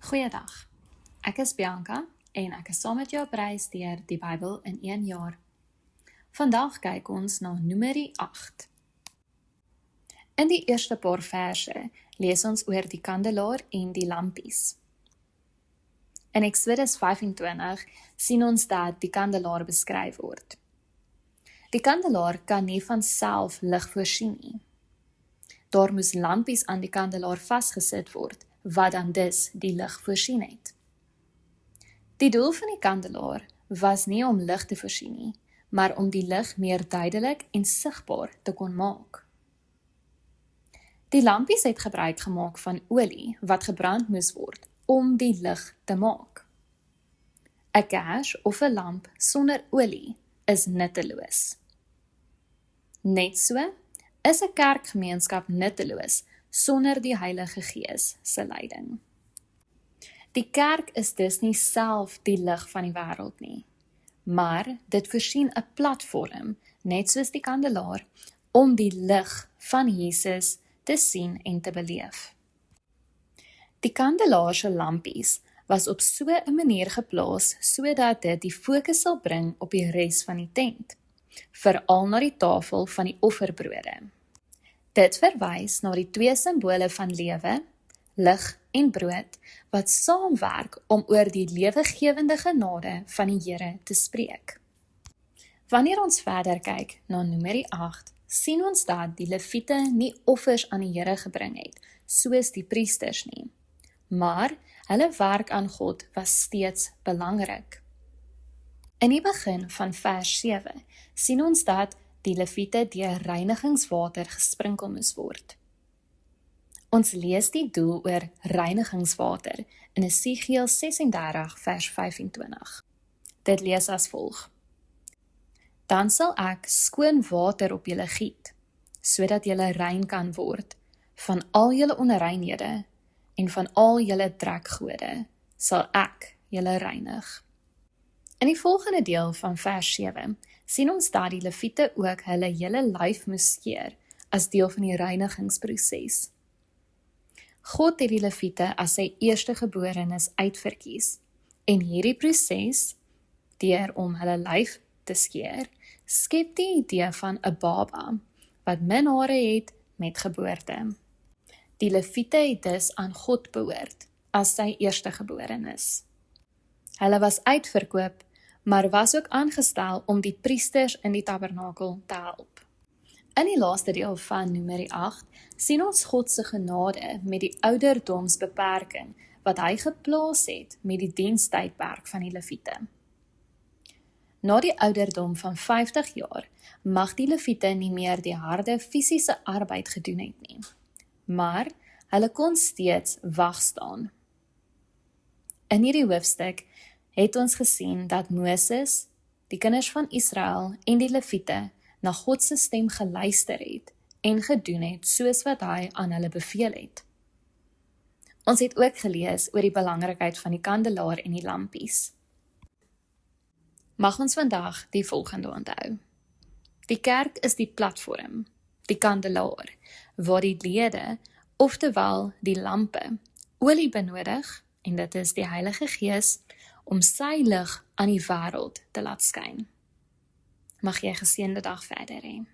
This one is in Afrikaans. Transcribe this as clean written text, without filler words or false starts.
Goeiedag, ek is Bianca en ek is saam met jou op reis deur die Bybel in 1 jaar. Vandag kyk ons na Numeri 8. In die eerste paar verse lees ons oor die kandelaar en die lampies. In Exodus 25 sien ons dat die kandelaar beskryf word. Die kandelaar kan nie van self lig voorsien nie. Daar moes lampies aan die kandelaar vasgesit word, wat dan dus die lig voorsien het. Die doel van die kandelaar was nie om lig te voorsien nie, maar om die lig meer duidelik en sigbaar te kon maak. Die lampies het gebruik gemaak van olie wat gebrand moes word om die lig te maak. 'n Kers of 'n lamp sonder olie is nutteloos. Net so is 'n kerkgemeenskap nutteloos sonder die Heilige Gees se leiding. Die kerk is dus nie self die lig van die wêreld nie, maar dit voorsien 'n platform, net soos die kandelaar, om die lig van Jesus te sien en te beleef. Die kandelaar se lampies was op so 'n manier geplaas sodat dit die fokus sal bring op die res van die tent, veral na die tafel van die offerbrode. Dit verwys na die twee simbole van lewe, lig en brood, wat saamwerk om oor die lewegewende genade van die Here te spreek. Wanneer ons verder kyk na Numeri 8, sien ons dat die Lewiete nie offers aan die Here gebring het, soos die priesters nie, maar hulle werk aan God was steeds belangrik. In die begin van vers 7 sien ons dat die Lewiete deur reinigingswater gesprinkel moes word. Ons lees die doel oor reinigingswater in Esegiel 36 vers 25. Dit lees as volg: Dan sal ek skoon water op julle giet, sodat julle rein kan word van al julle onreinhede en van al julle drekgode sal ek julle reinig. In die volgende deel van vers 7 sien ons dat die Lewiete ook hulle hele lyf moes skeer as deel van die reinigingsproses. God het die Lewiete as sy eerstegeborenes uitverkies en hierdie proses, deur om hulle lyf te skeer, skep die idee van 'n baba wat min hare het met geboorte. Die Lewiete het dus aan God behoort as sy eerstegeborenes. Hulle was uitverkoop, maar was ook aangestel om die priesters in die tabernakel te help. In die laaste deel van Numeri 8 sien ons God se genade met die ouderdomsbeperking wat hy geplaas het met die dienstydperk van die Lewiete. Na die ouderdom van 50 jaar mag die Lewiete nie meer die harde fisiese arbeid gedoen het nie, maar hulle kon steeds wag staan. In hierdie hoofstuk het ons gesien dat Moses, die kinders van Israel en die Lewiete na God se stem geluister het en gedoen het soos wat hy aan hulle beveel het. Ons het ook gelees oor die belangrikheid van die kandelaar en die lampies. Mag ons vandag die volgende onthou. Die kerk is die platform, die kandelaar, waar die lede, oftewel die lampe, olie benodig, en dit is die Heilige Gees, om sy lig aan die wêreld te laat skyn. Mag jy 'n geseënde dag verder hê.